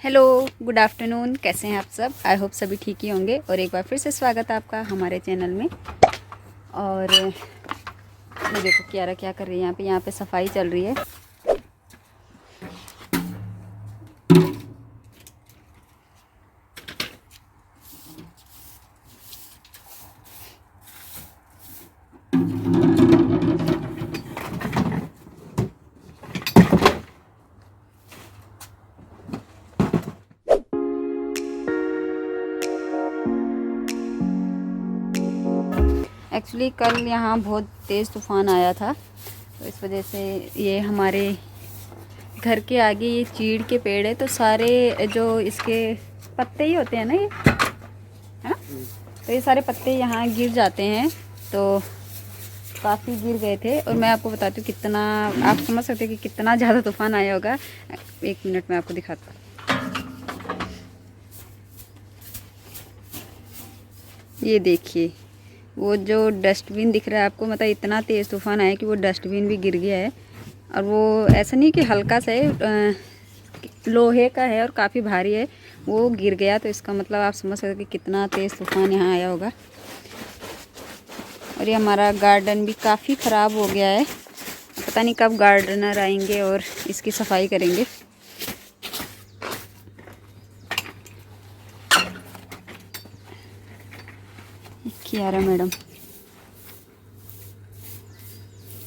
Hello, good afternoon. कैसे हैं आप सब? आई होप सभी ठीक ही होंगे। और एक बार फिर से स्वागत है आपका हमारे चैनल में। और ये देखो कियारा क्या कर रही है यहाँ पे सफाई चल रही है। एक्चुअली कल यहाँ बहुत तेज़ तूफ़ान आया था, तो इस वजह से ये हमारे घर के आगे ये चीड़ के पेड़ है, तो सारे जो इसके पत्ते ही होते हैं ना, ये है ना, तो ये सारे पत्ते यहाँ गिर जाते हैं। तो काफ़ी गिर गए थे। और मैं आपको बताती हूँ कितना, आप समझ सकते हैं कि कितना ज़्यादा तूफ़ान आया होगा। एक मिनट में आपको दिखाता हूँ। ये देखिए, वो जो डस्टबिन दिख रहा है आपको, मतलब इतना तेज़ तूफ़ान आया कि वो डस्टबिन भी गिर गया है। और वो ऐसा नहीं कि हल्का सा है, लोहे का है और काफ़ी भारी है, वो गिर गया। तो इसका मतलब आप समझ सकते हैं कि कितना तेज़ तूफ़ान यहाँ आया होगा। और ये हमारा गार्डन भी काफ़ी ख़राब हो गया है। पता नहीं कब गार्डनर आएंगे और इसकी सफाई करेंगे। कियारा मैडम,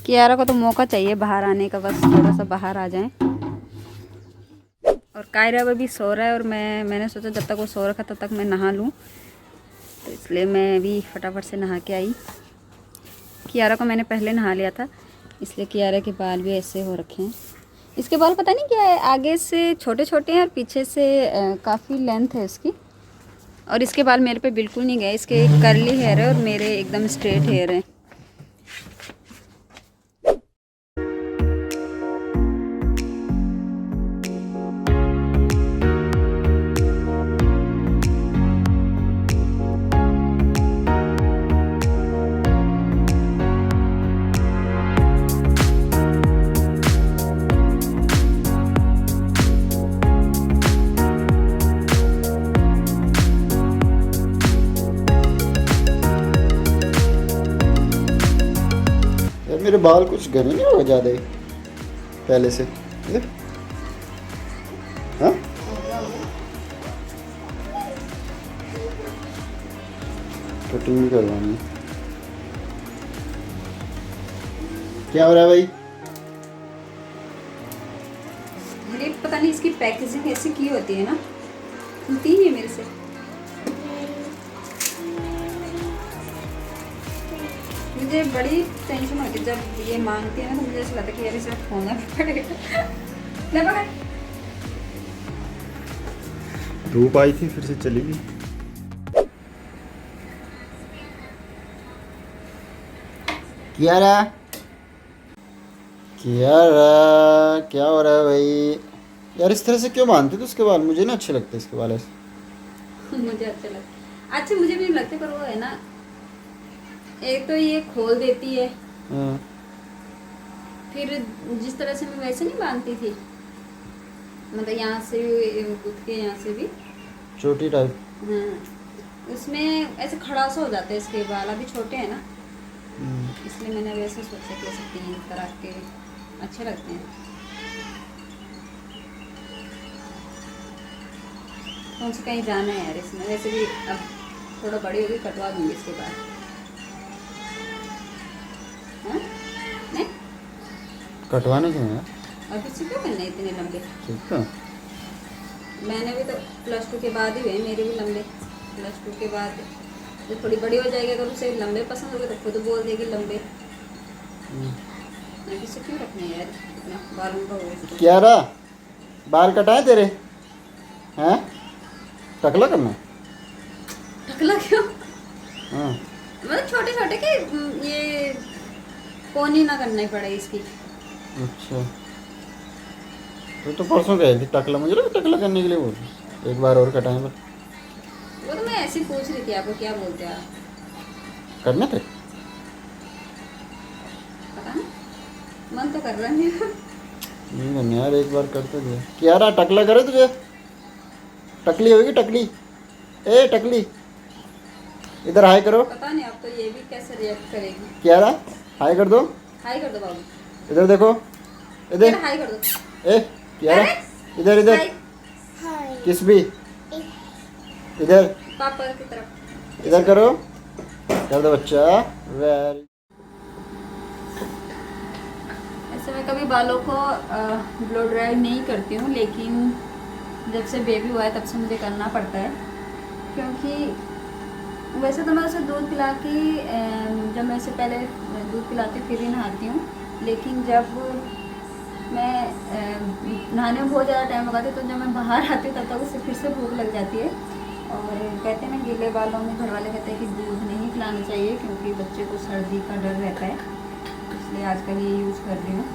कियारा को तो मौका चाहिए बाहर आने का, बस थोड़ा सा बाहर आ जाएं। और कायरा भी सो रहा है, और मैंने सोचा जब तक वो सो रखा तब तक मैं नहा लूँ, तो इसलिए मैं भी फटाफट से नहा के आई। कियारा को मैंने पहले नहा लिया था, इसलिए कियारा के बाल भी ऐसे हो रखे हैं। इसके बाल पता नहीं क्या है, आगे से छोटे छोटे हैं और पीछे से काफ़ी लेंथ है इसकी। और इसके बाल मेरे पे बिल्कुल नहीं गए, इसके एक कर्ली हेयर है और मेरे एकदम स्ट्रेट हेयर है। मेरे बाल कुछ घने नहीं हो ज़्यादा पहले से। हाँ, कटिंग भी करवानी है। क्या हो रहा है भाई? ये पता नहीं इसकी पैकेजिंग ऐसी की होती है ना, खुलती नहीं है मेरे से। मुझे बड़ी टेंशन होती है जब ये मांगती है ना, तो मुझे ऐसा लगता है कि यार इसे खोना पड़ेगा। ले पकड़। धूप आई थी फिर से चली गई। कियारा, कियारा, क्या हो रहा है भाई? यार इस तरह से क्यों बांधते थे उसके बाल? मुझे ना अच्छे लगते इसके बाल ऐसे। मुझे अच्छा लगता, अच्छा मुझे भी लगते, पर वो है ना, एक तो ये खोल देती है, हाँ। फिर जिस तरह से मैं वैसे नहीं बांधती थी, मतलब यहाँ से भी गुथ के यहाँ से भी, चोटी टाइप। हाँ, उसमें ऐसे खड़ा सा हो जाता है इसके बाल। अभी छोटे हैं ना, इसलिए मैंने वैसे सोचा कि ऐसे 3 तरह के अच्छे लगते हैं। कौन से कहीं जाना है यार इसमें, वैसे भी अब थोड़ा बड़ी होगी, कटवा दूंगी इसके बाद। हाँ? नहीं? कटवाने क्यों यार? और किसी क्यों करने इतने लंबे? ठीक है। मैंने भी तो +2 के बाद ही हुए मेरे भी लंबे। +2 के बाद जब थोड़ी बड़ी हो जाएगी, अगर उसे लंबे पसंद हो गए तो खुद बोल देगी लंबे। मैं किसी क्यों रखने यार इतना बालों का हो। क्या रहा? बाल कटाए तेरे? हैं? टकला करना? टकला क्यों? हाँ। मतलब छोटे छोटे के ये पोनी ना करना ही पड़े इसकी। अच्छा, तो परसों गए थे टकला, मुझे लगा टकला करने के लिए बोल एक बार और कटाएं पर। वो तो मैं ऐसे ही पूछ रही थी, आपको क्या बोलते हैं आप? करने थे? पता नहीं, मन तो कर रहा है। नहीं करने यार, एक बार करते थे। क्या रहा, टकला करे तुझे? टकली होगी टकली। ए टकली, इधर हाय करो। पता नहीं अब तो ये भी कैसे रिएक्ट करेगी। क्या रहा, हाय कर दो। हाय कर दो बाबू। इधर देखो, इधर। हाय कर दो। ए क्या रहा, इधर इधर। किस भी, इधर पापा की तरफ। इधर करो, कर दो बच्चा। वेरी। ऐसे मैं कभी बालों को ब्लो ड्राई नहीं करती हूँ, लेकिन जब से बेबी हुआ है तब से मुझे करना पड़ता है, क्योंकि वैसे तो मैं उसे दूध पिला के जब मैं इसे पहले दूध पिलाती फिर ही नहाती हूँ, लेकिन जब मैं नहाने में बहुत ज़्यादा टाइम लगाती तो जब मैं बाहर आती तब तक उसे फिर से भूख लग जाती है। और कहते हैं ना गीले बालों में घर वाले कहते हैं कि दूध नहीं पिलाना चाहिए क्योंकि बच्चे को सर्दी का डर रहता है, इसलिए आजकल ये यूज़ कर रही हूँ।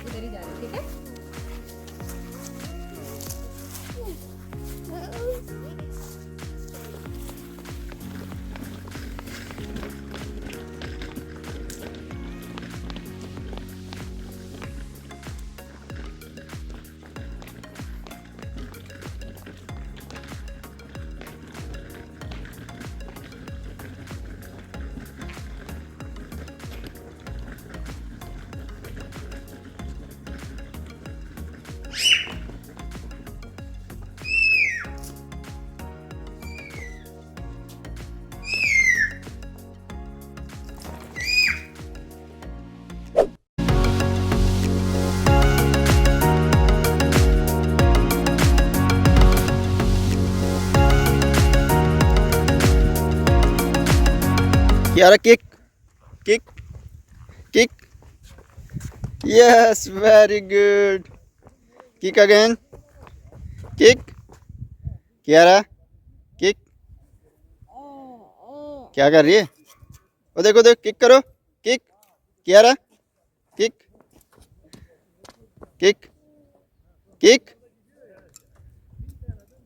इधर ही जा रही, ठीक है। Kiara, kick, kick, kick. Yes, very good. Kick again. Kick. Kiara, kick. क्या कर रही है? वो देखो देखो, किक करो, kick. Kiara, kick, kick, kick.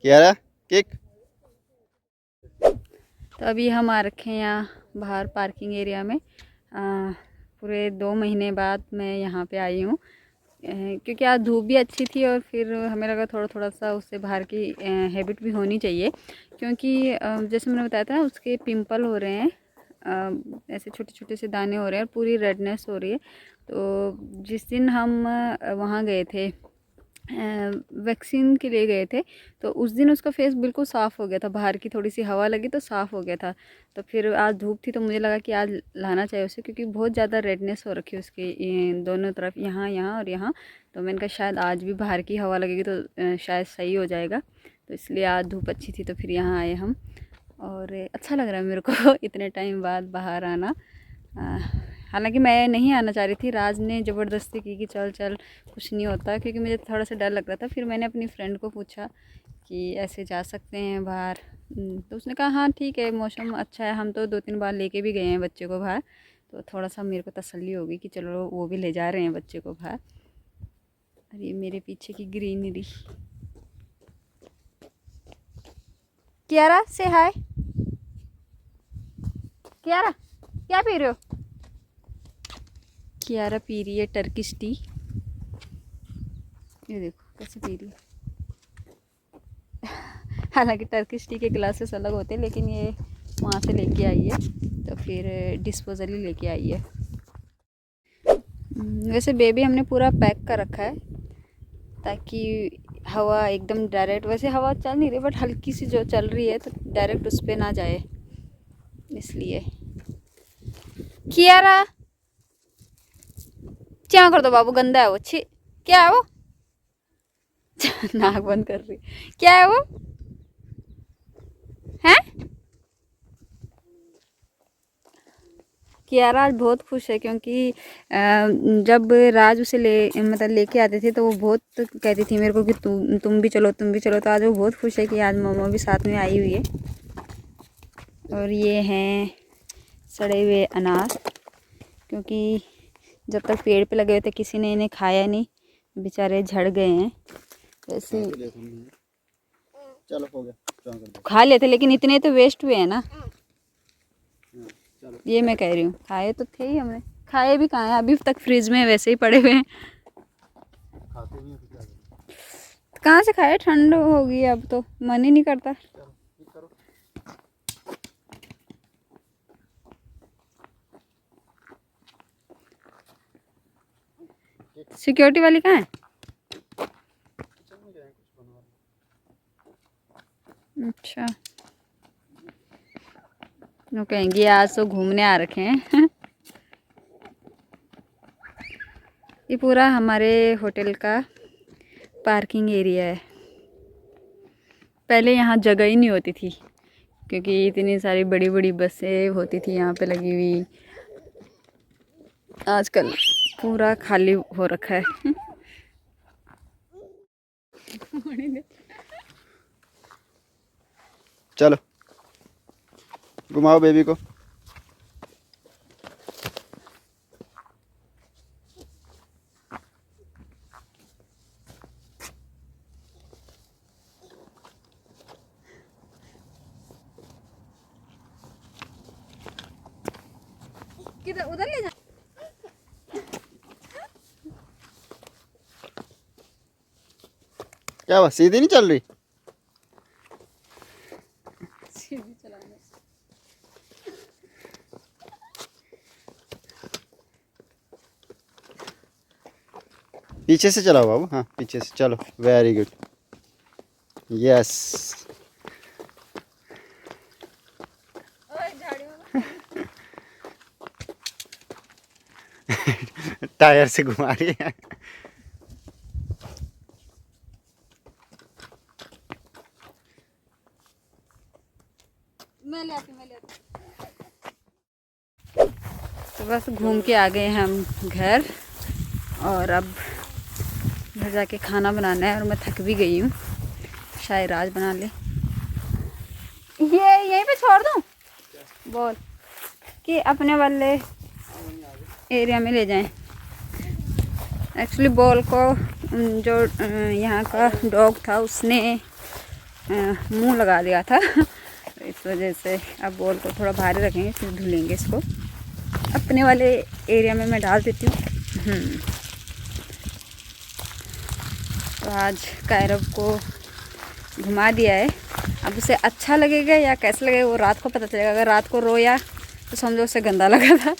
Kiara, kick. तो अभी हम आ रखे हैं यहाँ बाहर पार्किंग एरिया में। पूरे 2 महीने बाद मैं यहाँ पे आई हूँ, क्योंकि आज धूप भी अच्छी थी और फिर हमें लगा थोड़ा थोड़ा सा उससे बाहर की हैबिट भी होनी चाहिए, क्योंकि जैसे मैंने बताया था ना उसके पिंपल हो रहे हैं, ऐसे छोटे छोटे से दाने हो रहे हैं और पूरी रेडनेस हो रही है। तो जिस दिन हम वहाँ गए थे वैक्सीन के लिए गए थे, तो उस दिन उसका फेस बिल्कुल साफ़ हो गया था, बाहर की थोड़ी सी हवा लगी तो साफ़ हो गया था। तो फिर आज धूप थी तो मुझे लगा कि आज लाना चाहिए उसे, क्योंकि बहुत ज़्यादा रेडनेस हो रखी है उसकी दोनों तरफ, यहाँ यहाँ और यहाँ। तो मैंने कहा शायद आज भी बाहर की हवा लगेगी तो शायद सही हो जाएगा, तो इसलिए आज धूप अच्छी थी तो फिर यहाँ आए हम। और अच्छा लग रहा है मेरे को इतने टाइम बाद बाहर आना। हालांकि मैं नहीं आना चाह रही थी, राज ने ज़बरदस्ती की कि चल चल कुछ नहीं होता, क्योंकि मुझे थोड़ा सा डर लग रहा था। फिर मैंने अपनी फ्रेंड को पूछा कि ऐसे जा सकते हैं बाहर, तो उसने कहा हाँ ठीक है, मौसम अच्छा है। हम तो 2-3 बार लेके भी गए हैं बच्चे को बाहर, तो थोड़ा सा मेरे को तसल्ली होगी कि चलो वो भी ले जा रहे हैं बच्चे को बाहर। और ये मेरे पीछे की ग्रीनरी। कियारा से हाय। कियारा क्या पी रहे हो? कियारा पी रही है टर्किश टी, ये देखो कैसे पी रही है। हालांकि टर्किश टी के ग्लासेस अलग होते हैं, लेकिन ये वहाँ से लेके आई है तो फिर डिस्पोजल ही लेके आई है। वैसे बेबी हमने पूरा पैक कर रखा है ताकि हवा एकदम डायरेक्ट, वैसे हवा चल नहीं रही बट हल्की सी जो चल रही है तो डायरेक्ट उस पर ना जाए, इसलिए। कियारा क्या कर दो बाबू, गंदा है वो। छी, क्या है वो? नाक बंद कर रही, क्या है वो? है कियारा आज बहुत खुश है क्योंकि जब राज उसे मतलब लेके आते थे तो वो बहुत कहती थी मेरे को कि तुम भी चलो, तुम भी चलो। तो आज वो बहुत खुश है कि आज मम्मा भी साथ में आई हुई है। और ये हैं सड़े हुए अनार, क्योंकि जब तक पेड़ पे लगे हुए थे किसी ने इन्हें खाया नहीं, बेचारे झड़ गए हैं। वैसे चलो हो गया, खा लेते लेकिन इतने तो वेस्ट हुए हैं ना। ये मैं कह रही हूँ, खाए तो थे ही, हमने खाए भी कहाँ हैं, अभी तक फ्रिज में वैसे ही पड़े हुए हैं। कहाँ से खाए, ठंड हो गई अब तो मन ही नहीं करता। सिक्योरिटी वाली कहाँ है? अच्छा, वो कहेंगे आज तो घूमने आ रखे हैं। ये पूरा हमारे होटल का पार्किंग एरिया है। पहले यहाँ जगह ही नहीं होती थी क्योंकि इतनी सारी बड़ी बड़ी बसें होती थी यहाँ पे लगी हुई। आजकल पूरा खाली हो रखा है। चलो घुमाओ बेबी को। किधर, उधर ले जा। क्या हुआ, सीधी नहीं चल रही? सीधी चलाने। पीछे से चलाओ बाबू, हाँ पीछे से चलो, वेरी गुड, यस। टायर से घुमा रही है। मैं ले आती। तो बस घूम के आ गए हम घर, और अब घर जाके खाना बनाना है। और मैं थक भी गई हूँ, शायद राज बना ले। ये यहीं पे छोड़ दूँ बोल कि अपने वाले एरिया में ले जाएं। एक्चुअली बॉल को जो यहाँ का डॉग था उसने मुंह लगा दिया था। इस वजह से अब बॉल को थोड़ा भारी रखेंगे, फिर धुलेंगे इसको। अपने वाले एरिया में मैं डाल देती हूँ। तो आज कायरव को घुमा दिया है। अब उसे अच्छा लगेगा या कैसा लगेगा वो रात को पता चलेगा। अगर रात को रोया तो समझो उसे गंदा लगा था।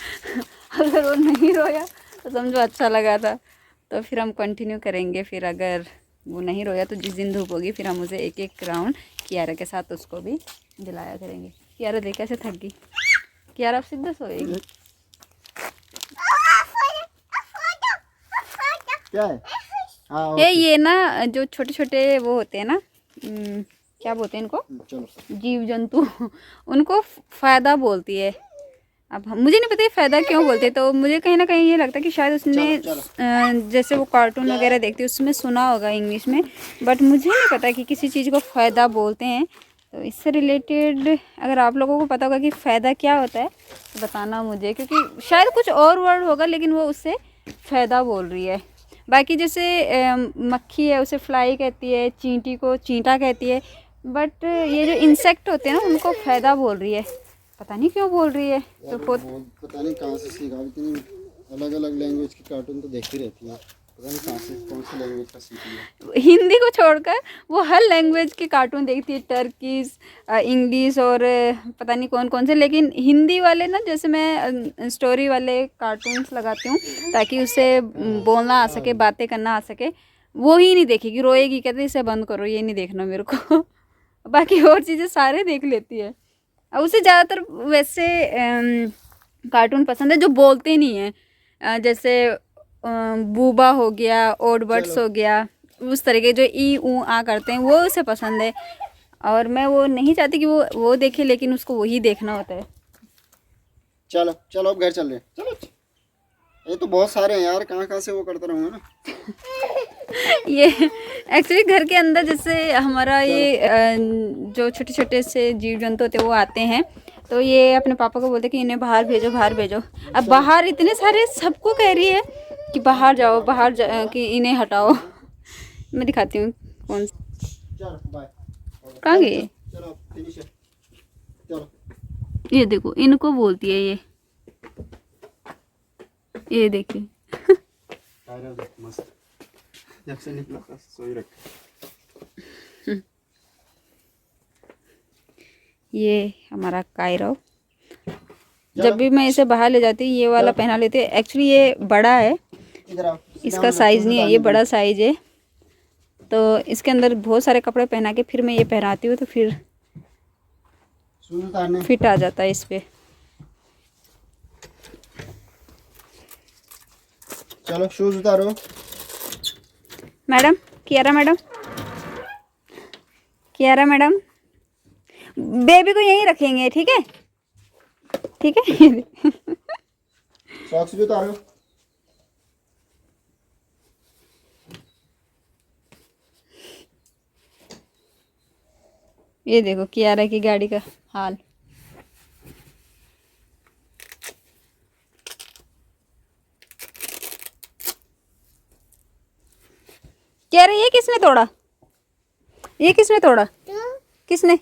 अगर वो नहीं रोया तो समझो अच्छा लगा था। तो फिर हम कंटिन्यू करेंगे। फिर अगर वो नहीं रोया तो जिस दिन धूप होगी फिर हम उसे एक एक राउंड कियारा के साथ उसको भी दिलाया करेंगे। कियारा देख कैसे थक गई। कियारा अब सीधा सोएगी। क्या है? हाँ ये ना जो छोटे छोटे वो होते हैं ना, क्या बोलते हैं इनको, चलो जीव जंतु, उनको फ़ायदा बोलती है। अब मुझे नहीं पता ये फ़ायदा क्यों बोलते, तो मुझे कहीं ना कहीं ये लगता है कि शायद उसने जैसे वो कार्टून वगैरह देखती है उसमें सुना होगा इंग्लिश में, बट मुझे नहीं पता कि किसी चीज़ को फ़ायदा बोलते हैं। तो इससे रिलेटेड अगर आप लोगों को पता होगा कि फ़ायदा क्या होता है तो बताना मुझे, क्योंकि शायद कुछ और वर्ड होगा लेकिन वो उससे फ़ायदा बोल रही है। बाकी जैसे मक्खी है उसे फ्लाई कहती है, चींटी को चींटा कहती है, बट ये जो इंसेक्ट होते हैं ना उनको फ़ायदा बोल रही है। पता नहीं क्यों बोल रही है। तो पता नहीं कहाँ से सीखा, इतनी अलग अलग लैंग्वेज की कार्टून तो देखती रहती है, पता नहीं कहाँ से कौन सी लैंग्वेज का सीखी है। हिंदी को छोड़कर वो हर लैंग्वेज के कार्टून देखती है, टर्किश, इंग्लिश और पता नहीं कौन कौन से। लेकिन हिंदी वाले ना, जैसे मैं स्टोरी वाले कार्टून्स लगाती हूँ ताकि उसे बोलना आ सके, बातें करना आ सके, वो ही नहीं देखेगी, रोएगी, कहती इसे बंद करो, ये नहीं देखना मेरे को। बाकी और चीज़ें सारे देख लेती है। और उसे ज़्यादातर वैसे कार्टून पसंद है जो बोलते नहीं है, जैसे बूबा हो गया, ओडवर्ड्स चलो हो गया, उस तरीके जो ई ऊ आ करते हैं वो उसे पसंद है। और मैं वो नहीं चाहती कि वो देखे, लेकिन उसको वही देखना होता है। चलो चलो, अब घर चल रहे हैं, चलो। ये तो बहुत सारे हैं यार, कहाँ कहाँ से वो करता रहूँगा ना। ये एक्चुअली घर के अंदर जैसे हमारा चलो। ये जो छोटे छोटे से जीव जंतु होते हैं वो आते हैं, तो ये अपने पापा को बोलते कि इन्हें बाहर भेजो, बाहर भेजो। अब बाहर इतने सारे, सबको कह रही है कि बाहर जाओ, कि इन्हें हटाओ। मैं दिखाती हूँ कौन चलो बाय। कहाँ चलो गए। चलो चलो, फिनिश है। चलो। ये देखो, इनको बोलती है ये देखिए। कायरा देख, मस्त। जब से निकला था सोई रखा। ये हमारा कायरो, चलो, जब भी मैं इसे बाहर ले जाती हूँ ये वाला पहना लेती हूँ। एक्चुअली ये बड़ा है, इधर आओ। इसका साइज़ नहीं है, ये बड़ा साइज़ है, तो इसके अंदर बहुत सारे कपड़े पहना के फिर मैं ये पहनाती हूँ, तो फिर शूज उतारने। फिट आ जाता है इस पे। चलो शूज उतारो। Madam, Kiara madam, Kiara madam, baby को यहीं रखेंगे, ठीक है, ठीक है। सॉक्स भी उतारो। ये देखो कियारा की गाड़ी का हाल। कियारा, ये किसने तोड़ा, ये किसने तोड़ा, किसने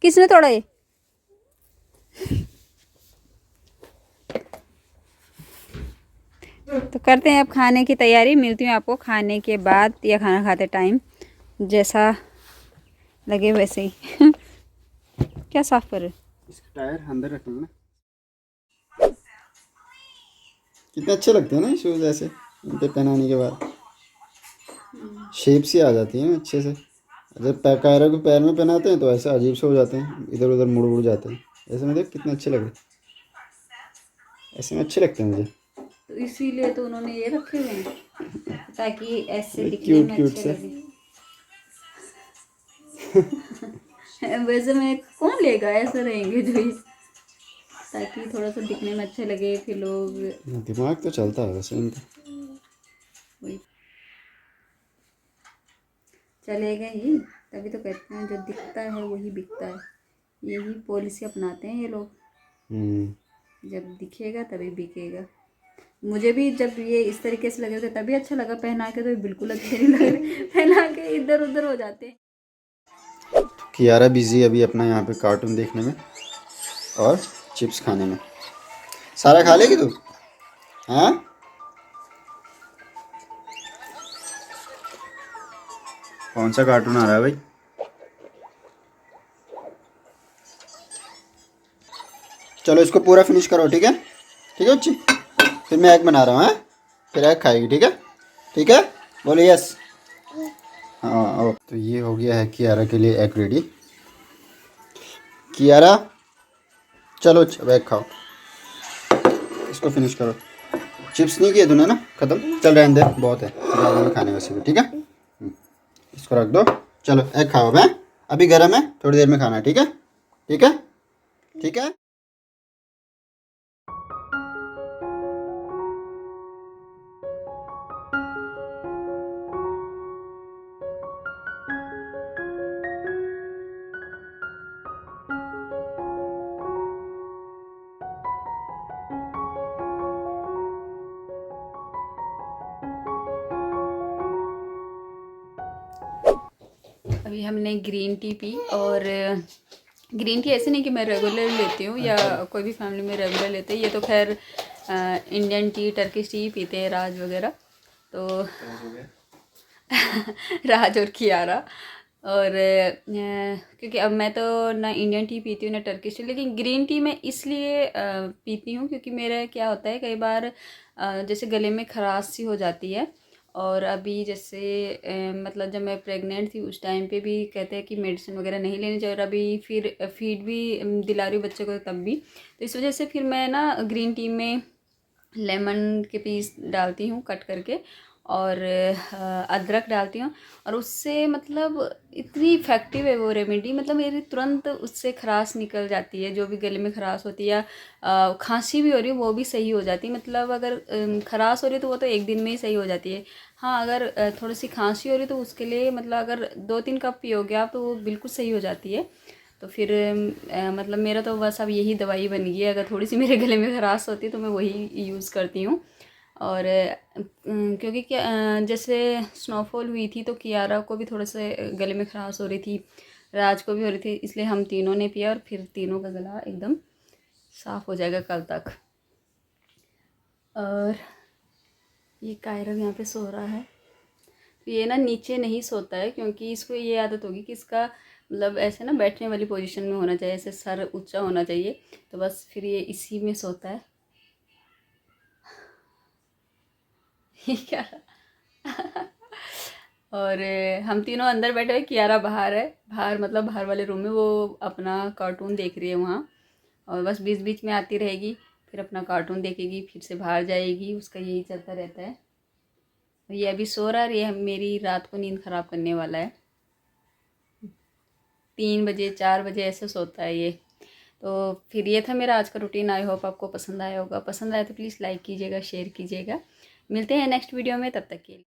किसने तोड़ा ये। तो करते हैं अब खाने की तैयारी, मिलती हूँ आपको खाने के बाद या खाना खाते टाइम, जैसा लगे वैसे ही। क्या साफ कर रहे हो? इसका टायर अंदर रख लो ना। कितने अच्छे लगते हैं ना शूज ऐसे, इन पे पहनाने के बाद शेप सी आ जाती है ना अच्छे से। जब कायरा को पैर में पहनाते हैं तो ऐसे अजीब से हो जाते हैं, इधर उधर मुड़ मुड़ जाते हैं। ऐसे में देख कितने अच्छे लग रहे हैं, ऐसे में अच्छे लगते हैं मुझे। तो इसीलिए तो उन्होंने ये रखे हुए हैं, ताकि ऐसे दिखने क्यूट में क्यूट अच्छे से। लगे। वैसे में कौन लेगा, ऐसे रहेंगे जो ये, ताकि थोड़ा सा दिखने में अच्छा लगे, फिर लोग दिमाग तो चलता है वैसे इनका। वही चलेगा ही, तभी तो कहते हैं जो दिखता है वही बिकता है। यही पॉलिसी अपनाते हैं ये लोग, जब दिखेगा तभी बिकेगा। मुझे भी जब ये इस तरीके से लगे थे तभी अच्छा लगा, पहना के तो बिल्कुल अच्छे नहीं लग रहे। पहना के इधर उधर हो जाते हैं। कियारा बिजी अभी अपना यहाँ पे कार्टून देखने में और चिप्स खाने में। सारा खा लेगी तू? हाँ, कौन सा कार्टून आ रहा है भाई? चलो इसको पूरा फिनिश करो, ठीक है, ठीक है बच्ची। फिर मैं एग बना रहा हूँ, हाँ, फिर एग खाएगी, ठीक है, ठीक है, बोलो यस। हाँ ओ, तो ये हो गया है कियारा के लिए एग रेडी। कियारा चलो अब एग खाओ, इसको फिनिश करो। चिप्स नहीं किए तूने ना ख़त्म, चल रहने दे, बहुत है ज़्यादा नहीं खाने वैसे भी, ठीक है। इसको रख दो, चलो एग खाओ। मैं अभी गर्म है, थोड़ी देर में खाना है, ठीक है, ठीक है, ठीक है। अभी हमने ग्रीन टी पी, और ग्रीन टी ऐसे नहीं कि मैं रेगुलर लेती हूँ या कोई भी फैमिली में रेगुलर लेते हैं, ये तो खैर इंडियन टी, टर्किश टी पीते हैं राज वगैरह, तो राज और कियारा। और क्योंकि अब मैं तो ना इंडियन टी पीती हूँ ना टर्किश टी, लेकिन ग्रीन टी मैं इसलिए पीती हूँ क्योंकि मेरा क्या होता है कई बार जैसे गले में खराश सी हो जाती है, और अभी जैसे मतलब जब मैं प्रेग्नेंट थी उस टाइम पे भी कहते हैं कि मेडिसिन वगैरह नहीं लेनी चाहिए, और अभी फिर फीड भी दिला रही हूँ बच्चे को तब भी। तो इस वजह से फिर मैं ना ग्रीन टी में लेमन के पीस डालती हूँ कट करके, और अदरक डालती हूँ, और उससे मतलब इतनी इफ़ेक्टिव है वो रेमेडी, मतलब मेरी तुरंत उससे खराश निकल जाती है, जो भी गले में खराश होती है या खांसी भी हो रही है वो भी सही हो जाती है। मतलब अगर खराश हो रही है तो वो तो एक दिन में ही सही हो जाती है। हाँ, अगर थोड़ी सी खांसी हो रही है तो उसके लिए मतलब अगर 2-3 कप पियोगे आप तो वो बिल्कुल सही हो जाती है। तो फिर मतलब मेरा तो बस अब यही दवाई बन गई है, अगर थोड़ी सी मेरे गले में खराश होती है तो मैं वही यूज़ करती हूँ। और क्योंकि क्या जैसे स्नोफॉल हुई थी तो कियारा को भी थोड़े से गले में खराश हो रही थी, राज को भी हो रही थी, इसलिए हम तीनों ने पिया और फिर तीनों का गला एकदम साफ़ हो जाएगा कल तक। और ये कायरव यहाँ पे सो रहा है। तो ये ना नीचे नहीं सोता है क्योंकि इसको ये आदत होगी कि इसका मतलब ऐसे ना बैठने वाली पोजीशन में होना चाहिए, ऐसे सर ऊंचा होना चाहिए, तो बस फिर ये इसी में सोता है। ये क्या और हम तीनों अंदर बैठे हुए, कियारा बाहर है, बाहर मतलब बाहर वाले रूम में वो अपना कार्टून देख रही है वहाँ, और बस बीच बीच में आती रहेगी, फिर अपना कार्टून देखेगी, फिर से बाहर जाएगी, उसका यही चलता रहता है। ये अभी सो रहा है, ये मेरी रात को नींद ख़राब करने वाला है। 3 बजे 4 बजे ऐसे सोता है ये। तो फिर ये था मेरा आज का रूटीन। आई होप आपको पसंद आया होगा, पसंद आया तो प्लीज़ लाइक कीजिएगा, शेयर कीजिएगा। मिलते हैं नेक्स्ट वीडियो में, तब तक के लिए।